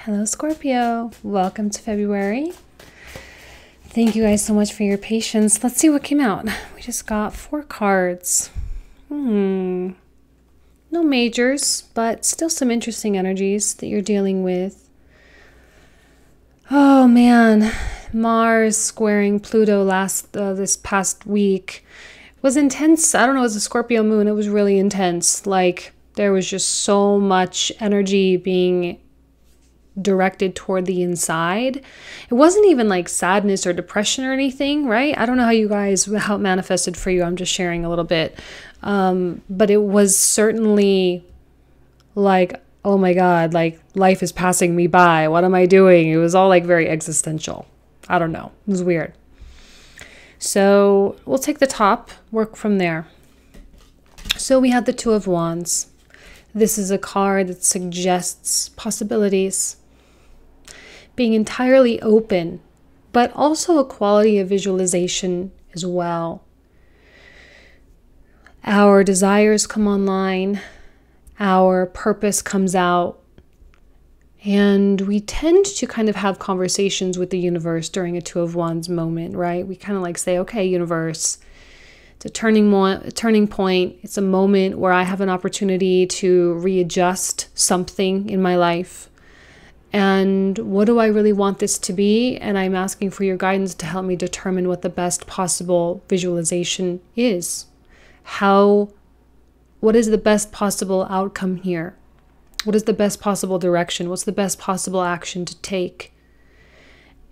Hello, Scorpio. Welcome to February. Thank you guys so much for your patience. Let's see what came out. We just got 4 cards. No majors, but still some interesting energies that you're dealing with. Oh man, Mars squaring Pluto this past week was intense. I don't know, it was a Scorpio moon. It was really intense. Like there was just so much energy being directed toward the inside. It wasn't even like sadness or depression or anything, right? I don't know how it manifested for you. I'm just sharing a little bit. But it was certainly like, oh my God, like life is passing me by. What am I doing? It was all like very existential. I don't know. It was weird. So we'll take the top, work from there. So we had the Two of Wands. This is a card that suggests possibilities, being entirely open, but also a quality of visualization as well. Our desires come online, our purpose comes out, and we tend to kind of have conversations with the universe during a Two of Wands moment, right? We kind of like say, okay, universe, it's a turning point. It's a moment where I have an opportunity to readjust something in my life. And what do I really want this to be? And I'm asking for your guidance to help me determine what the best possible visualization is. What is the best possible outcome here? What is the best possible direction? What's the best possible action to take?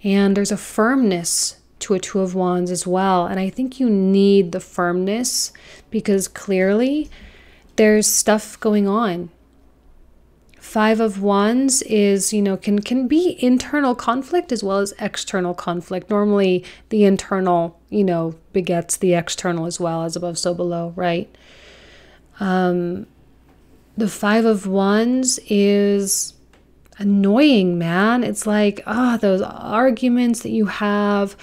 And there's a firmness to a Two of Wands as well. And I think you need the firmness because clearly there's stuff going on. Five of Wands is, can be internal conflict as well as external conflict. Normally the internal, begets the external as well, as above, so below, right? The Five of Wands is annoying, man. It's like, those arguments that you have.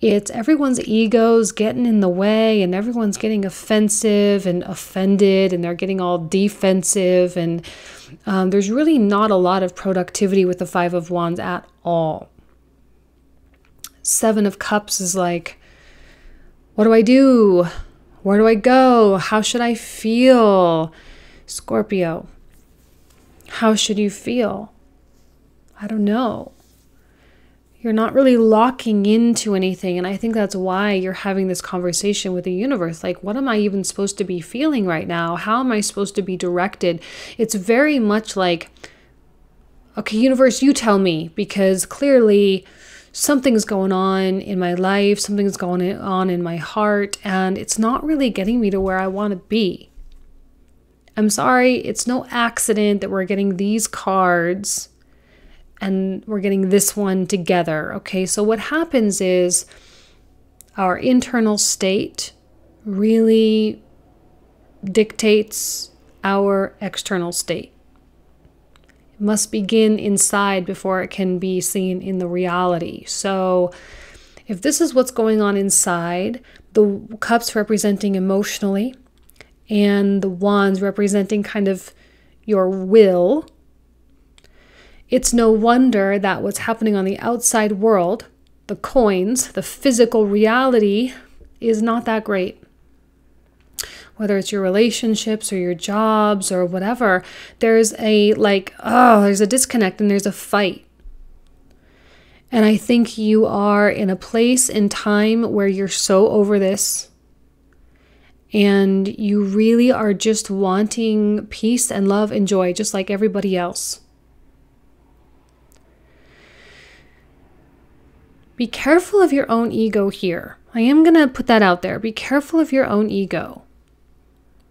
It's everyone's egos getting in the way and everyone's getting offensive and offended and they're getting all defensive and there's really not a lot of productivity with the Five of Wands at all. Seven of Cups is like, what do I do? Where do I go? How should I feel? Scorpio, how should you feel? I don't know. You're not really locking into anything. And I think that's why you're having this conversation with the universe. Like, what am I even supposed to be feeling right now? How am I supposed to be directed? It's very much like, okay, universe, you tell me, because clearly something's going on in my life. Something's going on in my heart. And it's not really getting me to where I want to be. I'm sorry. It's no accident that we're getting these cards and we're getting this one together, okay? So what happens is our internal state really dictates our external state. It must begin inside before it can be seen in the reality. So if this is what's going on inside, the cups representing emotionally and the wands representing kind of your will, it's no wonder that what's happening on the outside world, the coins, the physical reality, is not that great. Whether it's your relationships or your jobs or whatever, there's there's a disconnect and there's a fight. And I think you are in a place in time where you're so over this and you really are just wanting peace and love and joy, just like everybody else. Be careful of your own ego here. I am going to put that out there. Be careful of your own ego.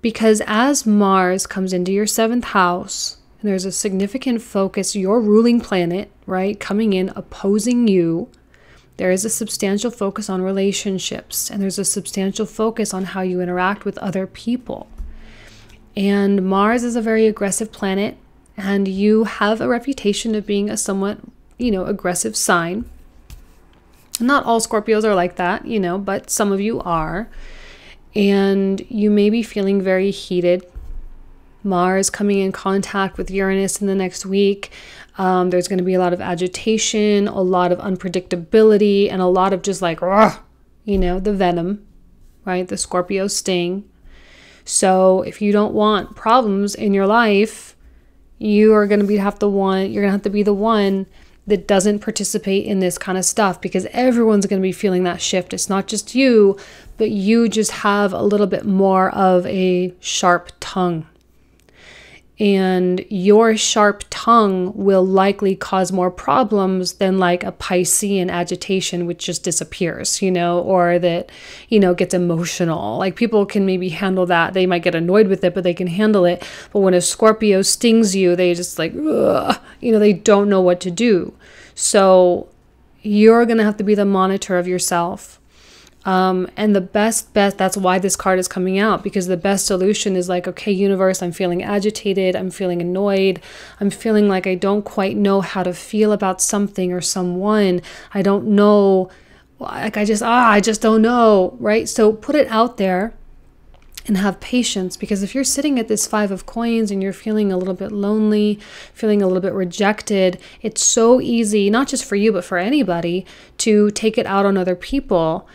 Because as Mars comes into your 7th house, and there's a significant focus, your ruling planet, right, coming in, opposing you, there is a substantial focus on relationships. And there's a substantial focus on how you interact with other people. And Mars is a very aggressive planet. And you have a reputation of being a somewhat, aggressive sign. Not all Scorpios are like that, but some of you are. And you may be feeling very heated, Mars coming in contact with Uranus in the next week. There's going to be a lot of agitation, a lot of unpredictability, and a lot of just like, you know, the venom, right? The Scorpio sting. So if you don't want problems in your life, you're going to have to be the one that doesn't participate in this kind of stuff, because everyone's going to be feeling that shift. It's not just you, but you just have a little bit more of a sharp tongue. And your sharp tongue will likely cause more problems than like a Piscean agitation, which just disappears, you know, or that, you know, gets emotional. Like people can maybe handle that. They might get annoyed with it, but they can handle it. But when a Scorpio stings you, they just like, ugh, you know, they don't know what to do. So you're going to have to be the monitor of yourself. And the best, that's why this card is coming out, because the best solution is like, okay, universe, I'm feeling agitated. I'm feeling annoyed. I'm feeling like I don't quite know how to feel about something or someone. I don't know. Like I just don't know. Right. So put it out there and have patience, because if you're sitting at this 5 of coins and you're feeling a little bit lonely, feeling a little bit rejected, it's so easy, not just for you, but for anybody, to take it out on other people.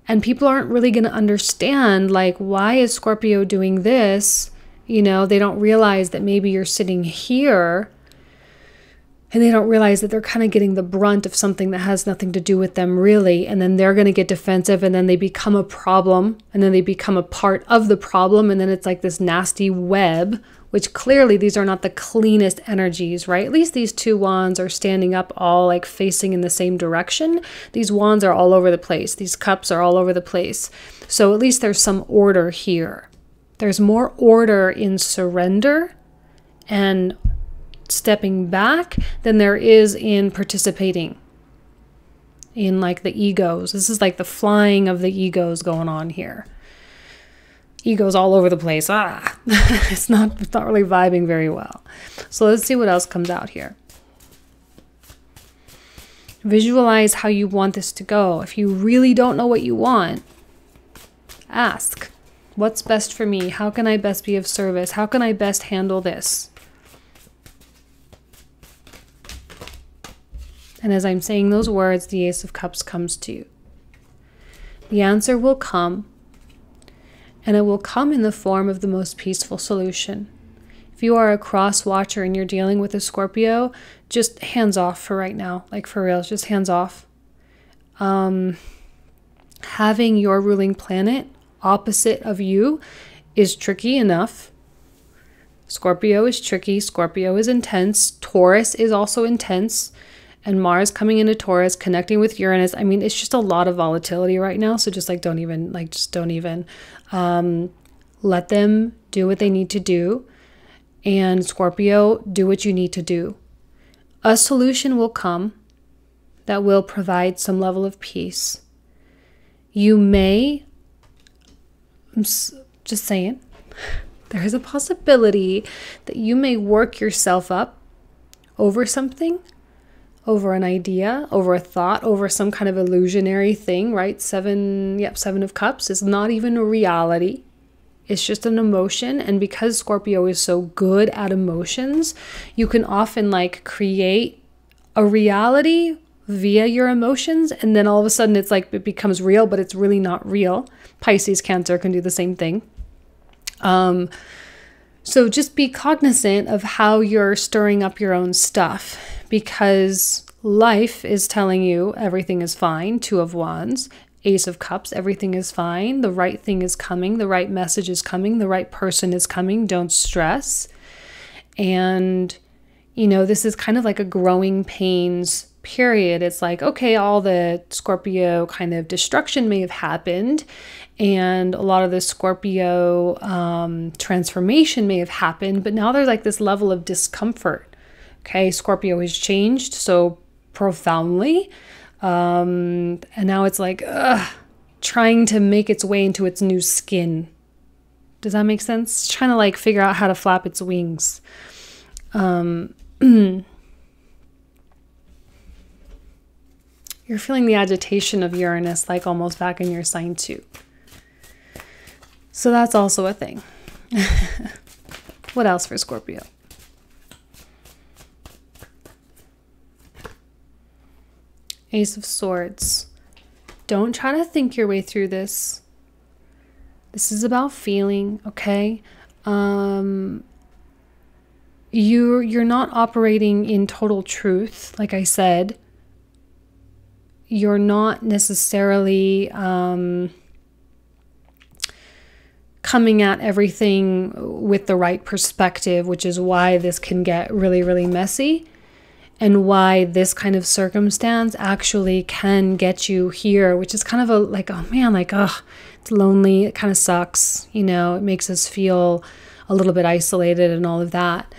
And people aren't really going to understand, like, why is Scorpio doing this? You know, they don't realize that maybe you're sitting here and they don't realize that they're kind of getting the brunt of something that has nothing to do with them really. And then they're going to get defensive, and then they become a problem, and then they become a part of the problem. And then it's like this nasty web, which clearly these are not the cleanest energies, right? At least these 2 wands are standing up, all like facing in the same direction. These wands are all over the place. These cups are all over the place. So at least there's some order here. There's more order in surrender and stepping back than there is in participating in like the egos. This is like the flying of the egos going on here. Egos all over the place. It's not really vibing very well. So let's see what else comes out here. Visualize how you want this to go. If you really don't know what you want, ask, what's best for me? How can I best be of service? How can I best handle this? And as I'm saying those words, the Ace of Cups comes to you. The answer will come, and it will come in the form of the most peaceful solution. If you are a cross watcher and you're dealing with a Scorpio, just hands off for right now. Like for real, just hands off. Having your ruling planet opposite of you is tricky enough. Scorpio is tricky. Scorpio is intense. Taurus is also intense. And Mars coming into Taurus, connecting with Uranus. I mean, it's just a lot of volatility right now. So just like, don't even. Let them do what they need to do. And Scorpio, do what you need to do. A solution will come that will provide some level of peace. You may, I'm just saying, there is a possibility that you may work yourself up over something, over an idea, over a thought, over some kind of illusionary thing, right? 7 of Cups is not even a reality. It's just an emotion. And because Scorpio is so good at emotions, you can often like create a reality via your emotions. And then all of a sudden it's like it becomes real, but it's really not real. Pisces, Cancer can do the same thing. So just be cognizant of how you're stirring up your own stuff, because life is telling you everything is fine. 2 of Wands, Ace of Cups, everything is fine. The right thing is coming. The right message is coming. The right person is coming. Don't stress. And, you know, this is kind of like a growing pains period. It's like, okay, all the Scorpio kind of destruction may have happened, and a lot of the Scorpio transformation may have happened, but now there's like this level of discomfort. Okay, Scorpio has changed so profoundly, and now it's like trying to make its way into its new skin. Does that make sense? It's trying to like figure out how to flap its wings. You're feeling the agitation of Uranus like almost back in your sign too. So that's also a thing. What else for Scorpio? Ace of Swords. Don't try to think your way through this. This is about feeling, okay? You're not operating in total truth, like I said. You're not necessarily coming at everything with the right perspective, which is why this can get really, really messy, and why this kind of circumstance actually can get you here, which is kind of a like, oh man, like, oh, it's lonely. It kind of sucks. You know, it makes us feel a little bit isolated and all of that.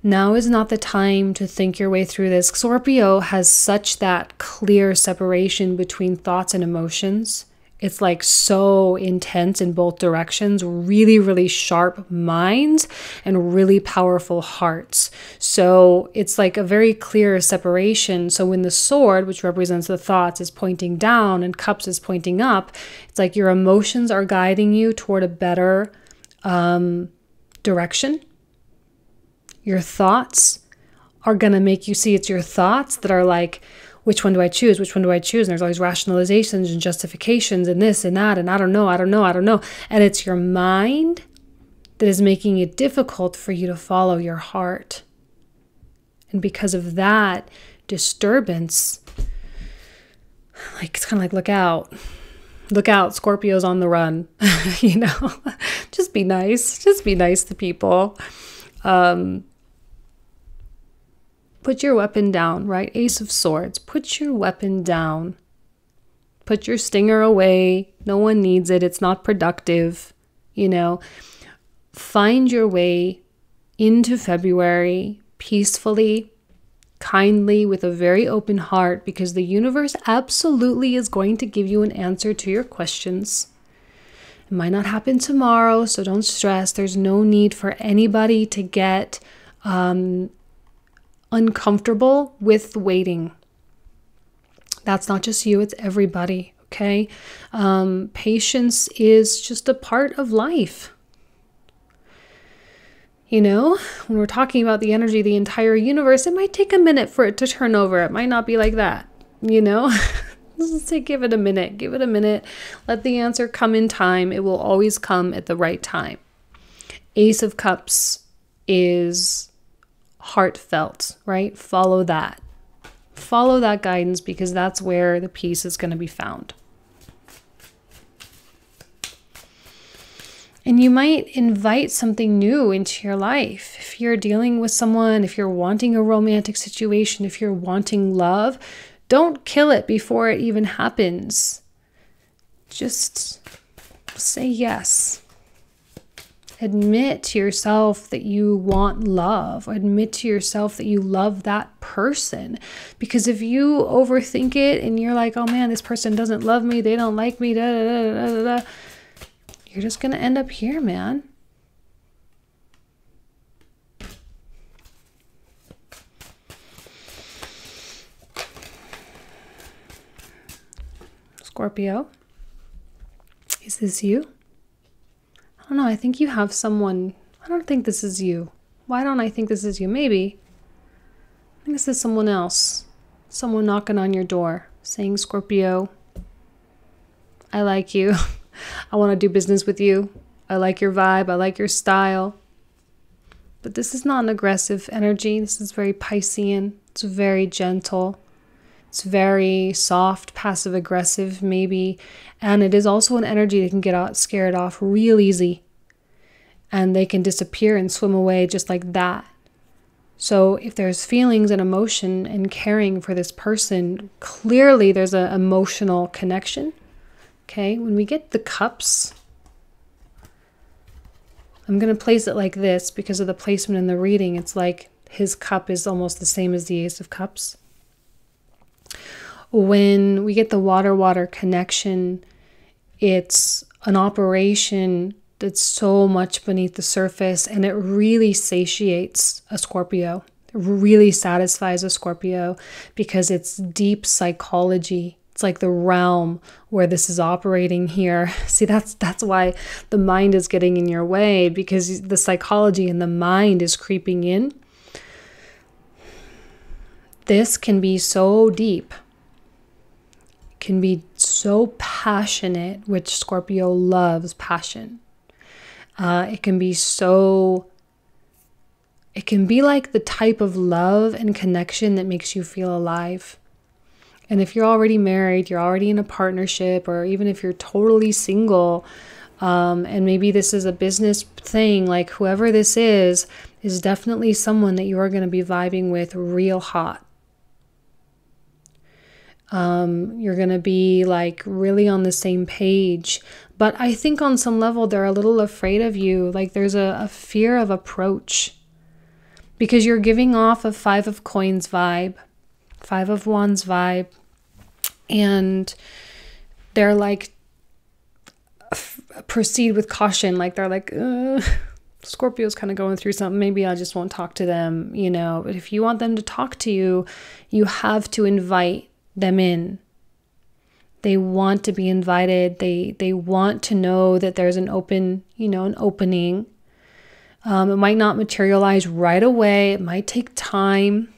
Now is not the time to think your way through this. Scorpio has such that clear separation between thoughts and emotions. It's like so intense in both directions, really, really sharp minds and really powerful hearts. So it's like a very clear separation. So when the sword, which represents the thoughts, is pointing down and cups is pointing up, it's like your emotions are guiding you toward a better direction. Your thoughts are going to make you see it's your thoughts that are like, which one do I choose? Which one do I choose? And there's all these rationalizations and justifications and this and that. And I don't know. And it's your mind that is making it difficult for you to follow your heart. And because of that disturbance, like, it's kind of like, look out. Look out, Scorpio's on the run. You know, just be nice. Just be nice to people. Put your weapon down, right? Ace of Swords. Put your weapon down. Put your stinger away. No one needs it. It's not productive. You know, find your way into February peacefully, kindly, with a very open heart, because the universe absolutely is going to give you an answer to your questions. It might not happen tomorrow, so don't stress. There's no need for anybody to get uncomfortable with waiting. That's not just you, it's everybody, okay? Patience is just a part of life. You know, when we're talking about the energy of the entire universe, it might take a minute for it to turn over. It might not be like that, you know? Let's say give it a minute. Give it a minute. Let the answer come in time. It will always come at the right time. Ace of Cups is heartfelt, right? Follow that. Follow that guidance, because that's where the peace is going to be found. And you might invite something new into your life. If you're dealing with someone, if you're wanting a romantic situation, if you're wanting love, don't kill it before it even happens. Just say yes. Admit to yourself that you want love. Admit to yourself that you love that person. Because if you overthink it and you're like, oh man, this person doesn't love me, they don't like me, da da da da da da, you're just going to end up here, man. Scorpio, is this you? I don't know. I think you have someone. I don't think this is you. Why don't I think this is you? Maybe. I think this is someone else. Someone knocking on your door saying, Scorpio, I like you. I want to do business with you. I like your vibe. I like your style. But this is not an aggressive energy. This is very Piscean. It's very gentle. It's very soft, passive aggressive maybe. And it is also an energy that can get scared off real easy. And they can disappear and swim away just like that. So if there's feelings and emotion and caring for this person, clearly there's an emotional connection. Okay, when we get the cups, I'm going to place it like this because of the placement in the reading. It's like his cup is almost the same as the Ace of Cups. When we get the water-water connection, it's an operation that's so much beneath the surface, and it really satiates a Scorpio. It really satisfies a Scorpio because it's deep psychology. It's It's like the realm where this is operating here. See, that's why the mind is getting in your way, because the psychology and the mind is creeping in. This can be so deep, can be so passionate, which Scorpio loves passion. It can be like the type of love and connection that makes you feel alive. And if you're already married, you're already in a partnership, or even if you're totally single, and maybe this is a business thing, like whoever this is definitely someone that you are going to be vibing with real hot. You're going to be like really on the same page. But I think on some level, they're a little afraid of you. Like there's a fear of approach, because you're giving off a 5 of coins vibe, 5 of wands vibe. And they're like, proceed with caution. Like they're like, Scorpio's kind of going through something. Maybe I just won't talk to them, But if you want them to talk to you, you have to invite them in. They want to be invited. They want to know that there's an opening. It might not materialize right away. It might take time.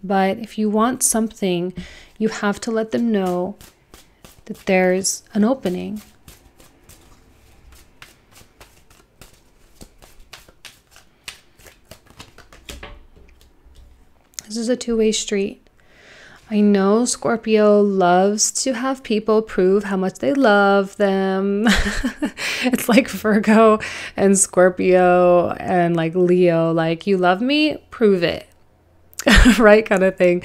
But if you want something, you have to let them know that there's an opening. This is a two-way street. I know Scorpio loves to have people prove how much they love them. It's like Virgo and Scorpio and like Leo, like, you love me, prove it. Right? Kind of thing.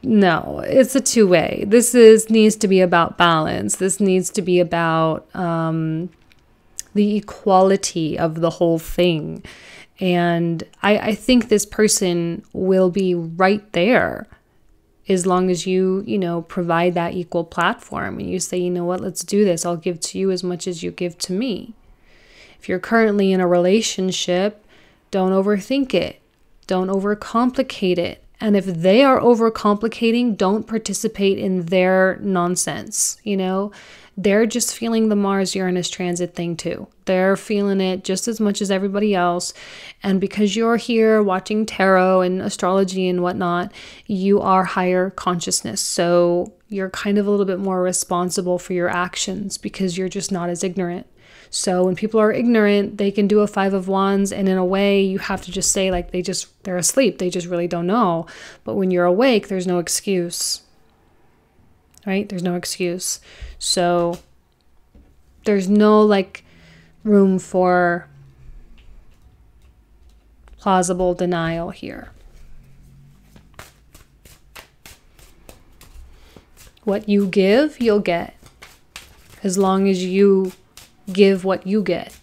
No, it's a two-way. This needs to be about balance. This needs to be about the equality of the whole thing. And I think this person will be right there, as long as you provide that equal platform and you say, you know what, let's do this. I'll give to you as much as you give to me. If you're currently in a relationship, don't overthink it. Don't overcomplicate it. And if they are overcomplicating, don't participate in their nonsense. They're just feeling the Mars-Uranus transit thing too. They're feeling it just as much as everybody else. And because you're here watching tarot and astrology and whatnot, you are higher consciousness. So you're kind of a little bit more responsible for your actions because you're just not as ignorant. So when people are ignorant, they can do a 5 of wands, and in a way you have to just say like they're asleep. They just really don't know. But when you're awake, there's no excuse. Right? There's no excuse. So there's no like room for plausible denial here. What you give, you'll get. As long as you give what you get.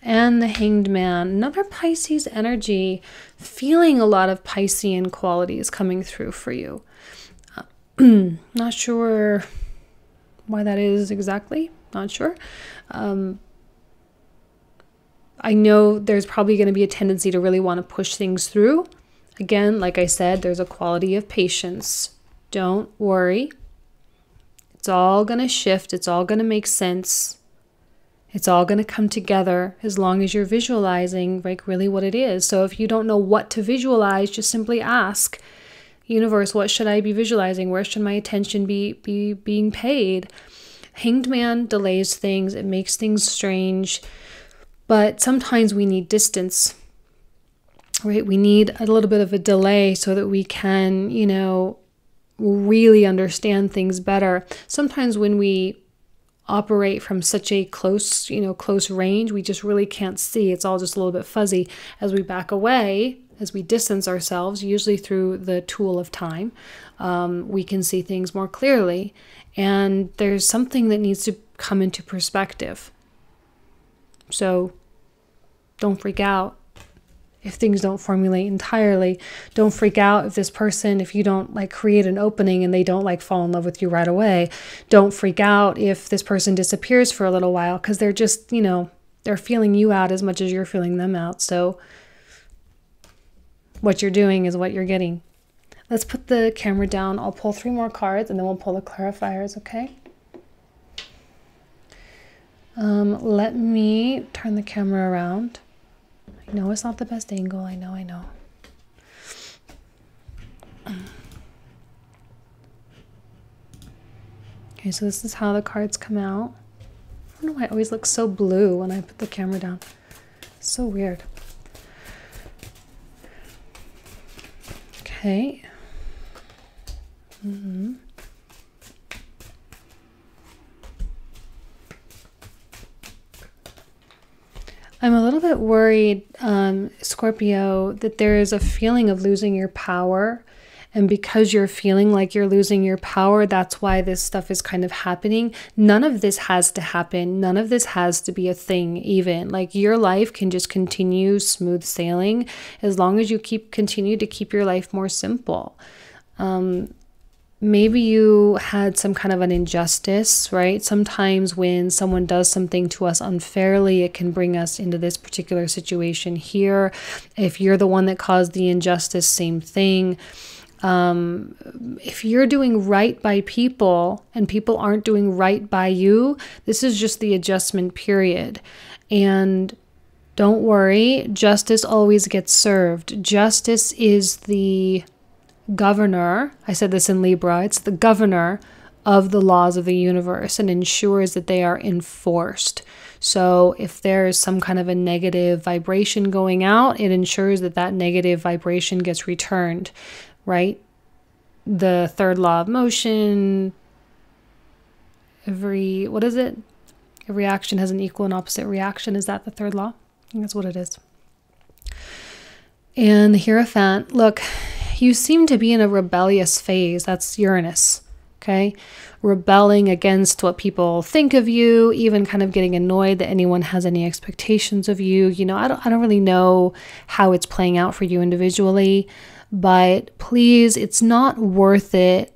And the Hanged Man, another Pisces energy, feeling a lot of Piscean qualities coming through for you. Not sure why that is exactly. Not sure. I know there's probably going to be a tendency to really want to push things through. Again, like I said, there's a quality of patience. Don't worry. It's all going to shift. It's all going to make sense. It's all going to come together as long as you're visualizing like really what it is. So if you don't know what to visualize, just simply ask, universe, what should I be visualizing? Where should my attention be being paid? Hanged Man delays things. It makes things strange. But sometimes we need distance, right? We need a little bit of a delay so that we can, really understand things better. Sometimes when we operate from such a close range, we just really can't see. It's all just a little bit fuzzy. As we back away, as we distance ourselves, usually through the tool of time, we can see things more clearly. And there's something that needs to come into perspective. So don't freak out if things don't formulate entirely. Don't freak out if this person, if you don't like create an opening and they don't like fall in love with you right away. Don't freak out if this person disappears for a little while, because they're just, they're feeling you out as much as you're feeling them out. So what you're doing is what you're getting. Let's put the camera down. I'll pull 3 more cards and then we'll pull the clarifiers, okay? Let me turn the camera around. I know it's not the best angle. I know. Okay, so this is how the cards come out. I don't know why it always looks so blue when I put the camera down. It's so weird. Okay. I'm a little bit worried, Scorpio, that there is a feeling of losing your power. And because you're feeling like you're losing your power, that's why this stuff is kind of happening. None of this has to happen. None of this has to be a thing even. Like your life can just continue smooth sailing as long as you continue to keep your life more simple. Maybe you had some kind of an injustice, right? Sometimes when someone does something to us unfairly, it can bring us into this particular situation here. If you're the one that caused the injustice, same thing. If you're doing right by people and people aren't doing right by you, this is just the adjustment period. And don't worry, justice always gets served. Justice is the governor. I said this in Libra. It's the governor of the laws of the universe and ensures that they are enforced. So if there's some kind of a negative vibration going out, it ensures that that negative vibration gets returned. Right? The third law of motion, every action has an equal and opposite reaction. Is that the third law? I think that's what it is. And the Hierophant, look, you seem to be in a rebellious phase. That's Uranus, okay? Rebelling against what people think of you, even kind of getting annoyed that anyone has any expectations of you. You know, I don't really know how it's playing out for you individually. But please, it's not worth it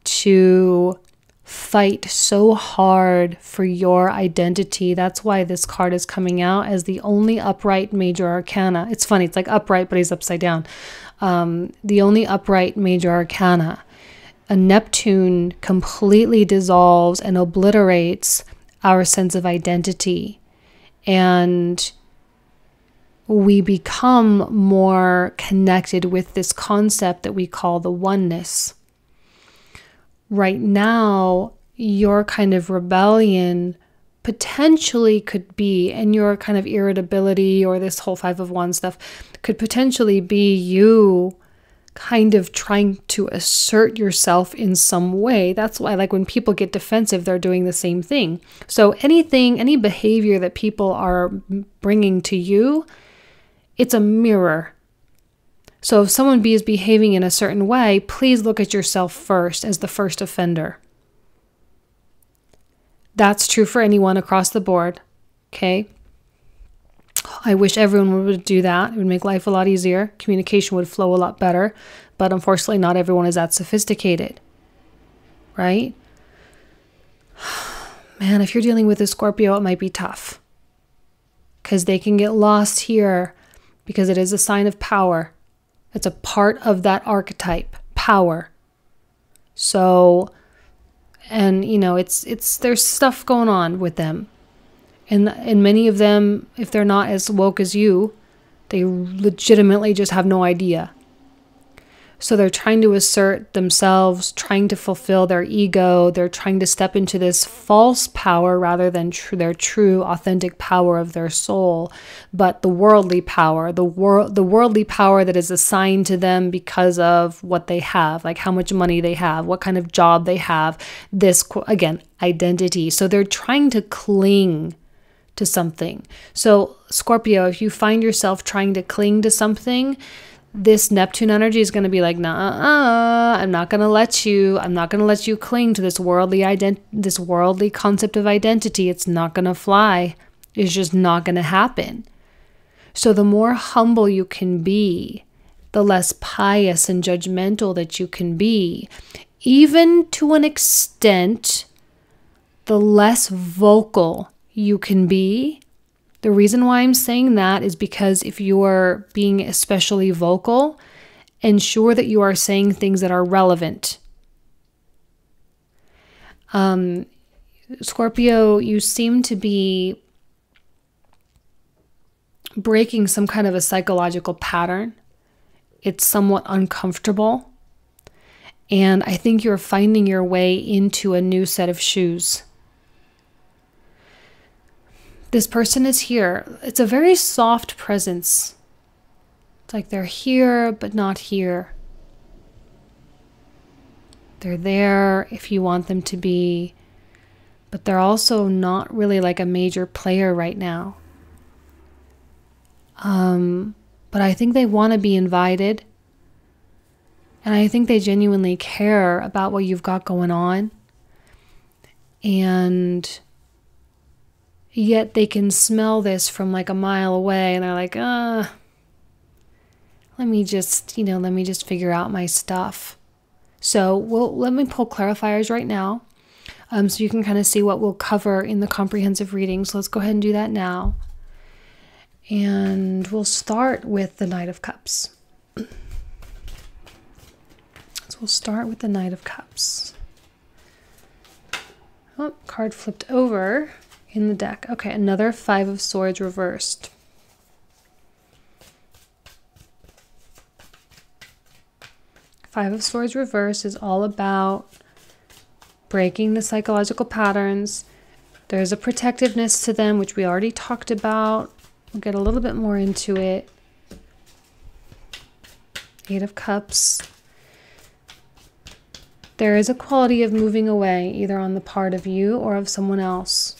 to fight so hard for your identity. That's why this card is coming out as the only upright major arcana. It's funny, it's like upright, but he's upside down. The only upright major arcana. A Neptune completely dissolves and obliterates our sense of identity. And we become more connected with this concept that we call the oneness. Right now, your kind of rebellion potentially could be, and your kind of irritability or this whole 5 of Wands stuff could potentially be you kind of trying to assert yourself in some way. That's why, like, when people get defensive, they're doing the same thing. So any behavior that people are bringing to you, it's a mirror. So if someone is behaving in a certain way, please look at yourself first as the first offender. That's true for anyone across the board, okay? I wish everyone would do that. It would make life a lot easier. Communication would flow a lot better. But unfortunately, not everyone is that sophisticated, right? Man, if you're dealing with a Scorpio, it might be tough. Because they can get lost here. Because it is a sign of power. It's a part of that archetype, power. So, and you know, there's stuff going on with them. And many of them, if they're not as woke as you, they legitimately just have no idea. So they're trying to assert themselves, trying to fulfill their ego. They're trying to step into this false power rather than their true, authentic power of their soul. But the worldly power, the worldly power that is assigned to them because of what they have, like how much money they have, what kind of job they have, this, again, identity. So they're trying to cling to something. So Scorpio, if you find yourself trying to cling to something, this Neptune energy is going to be like, nah, I'm not going to let you cling to this worldly concept of identity. It's not going to fly. It's just not going to happen. So the more humble you can be, the less pious and judgmental that you can be, even to an extent, the less vocal you can be, The reason why I'm saying that is because if you're being especially vocal, ensure that you are saying things that are relevant. Scorpio, you seem to be breaking some kind of a psychological pattern. It's somewhat uncomfortable. And I think you're finding your way into a new set of shoes. This person is here. It's a very soft presence. It's like they're here, but not here. They're there if you want them to be, but they're also not really like a major player right now. But I think they want to be invited. And I think they genuinely care about what you've got going on. And yet they can smell this from like a mile away. And they're like, let me just figure out my stuff. So let me pull clarifiers right now. So you can kind of see what we'll cover in the comprehensive reading. So let's go ahead and do that now. And we'll start with the Knight of Cups. So we'll start with the Knight of Cups. Oh, card flipped over in the deck. Okay, another Five of Swords reversed. Five of Swords reversed is all about breaking the psychological patterns. There's a protectiveness to them, which we already talked about. We'll get a little bit more into it. Eight of Cups. There is a quality of moving away, either on the part of you or of someone else.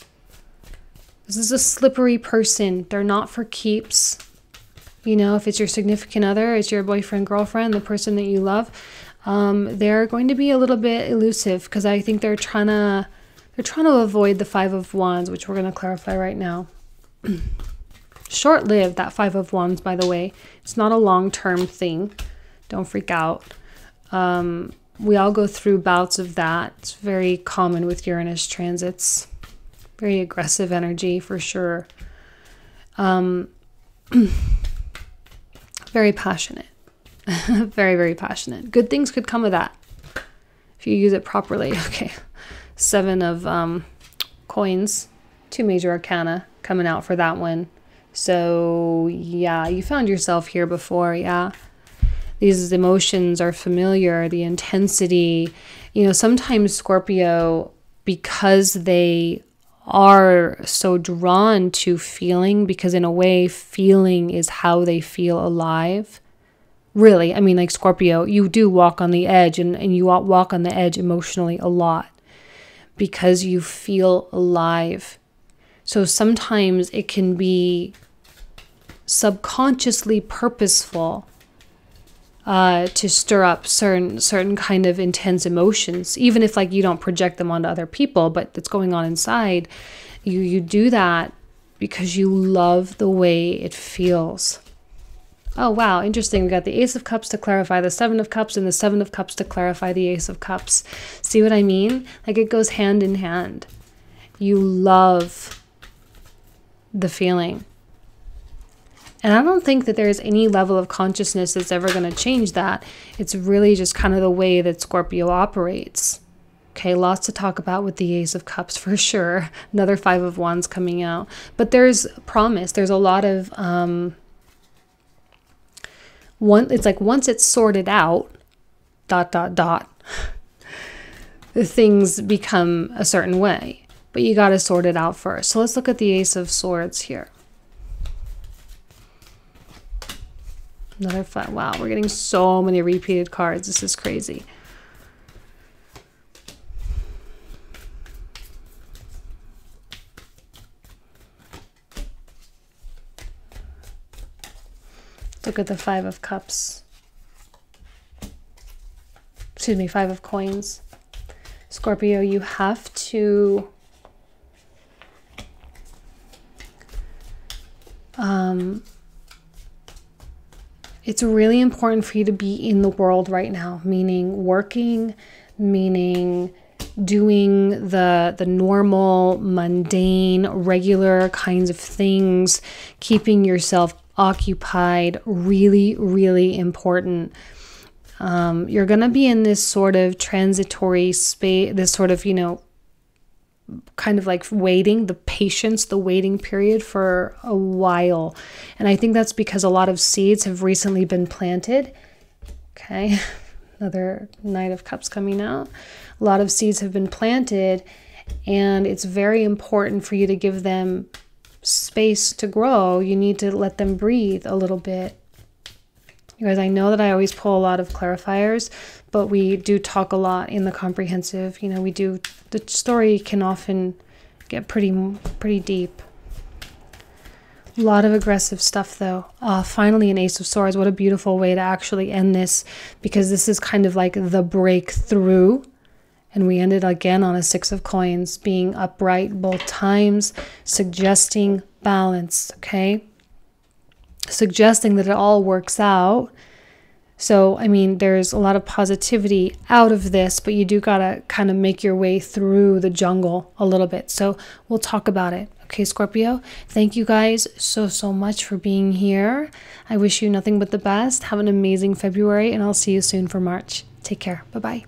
This is a slippery person. They're not for keeps. You know, if it's your significant other, it's your boyfriend, girlfriend, the person that you love, they're going to be a little bit elusive because I think they're trying to avoid the Five of Wands, which we're going to clarify right now. Short-lived, that Five of Wands, by the way. It's not a long-term thing. Don't freak out. We all go through bouts of that. It's very common with Uranus transits. Very aggressive energy for sure. Very passionate. Very, very passionate. Good things could come of that if you use it properly. Okay. Seven of coins. Two major arcana coming out for that one. So, yeah, you found yourself here before, yeah. These emotions are familiar, the intensity. You know, sometimes Scorpio, because they are so drawn to feeling, because in a way, feeling is how they feel alive. Really, I mean, like Scorpio, you do walk on the edge, and you walk on the edge emotionally a lot because you feel alive. So sometimes it can be subconsciously purposeful to stir up certain kind of intense emotions, even if like you don't project them onto other people, but it's going on inside. You do that because you love the way it feels. Oh, wow, interesting. We got the Ace of Cups to clarify the Seven of Cups and the Seven of Cups to clarify the Ace of Cups. See what I mean? Like it goes hand in hand. You love the feeling. And I don't think that there's any level of consciousness that's ever going to change that. It's really just kind of the way that Scorpio operates. Okay, lots to talk about with the Ace of Cups for sure. Another Five of Wands coming out. But there's promise. There's a lot of... it's like once it's sorted out, ... the things become a certain way. But you got to sort it out first. So let's look at the Ace of Swords here. Another five. Wow, we're getting so many repeated cards. This is crazy. Look at the Five of Cups. Excuse me, Five of Coins. Scorpio, you have to it's really important for you to be in the world right now, meaning working, meaning doing the normal, mundane, regular kinds of things, keeping yourself occupied, really, really important. You're going to be in this sort of transitory space, this sort of, kind of like waiting, the patience, the waiting period for a while. And I think that's because a lot of seeds have recently been planted. Okay, another Knight of Cups coming out. A lot of seeds have been planted, and it's very important for you to give them space to grow. You need to let them breathe a little bit. You guys, I know that I always pull a lot of clarifiers, but we do talk a lot in the comprehensive. The story can often get pretty deep. A lot of aggressive stuff, though. Finally, an Ace of Swords. What a beautiful way to actually end this, because this is kind of like the breakthrough. And we ended again on a Six of Coins, being upright both times, suggesting balance, okay? Suggesting that it all works out. So, I mean, there's a lot of positivity out of this, but you do gotta kind of make your way through the jungle a little bit. So we'll talk about it. Okay, Scorpio, thank you guys so much for being here. I wish you nothing but the best. Have an amazing February, and I'll see you soon for March. Take care. Bye-bye.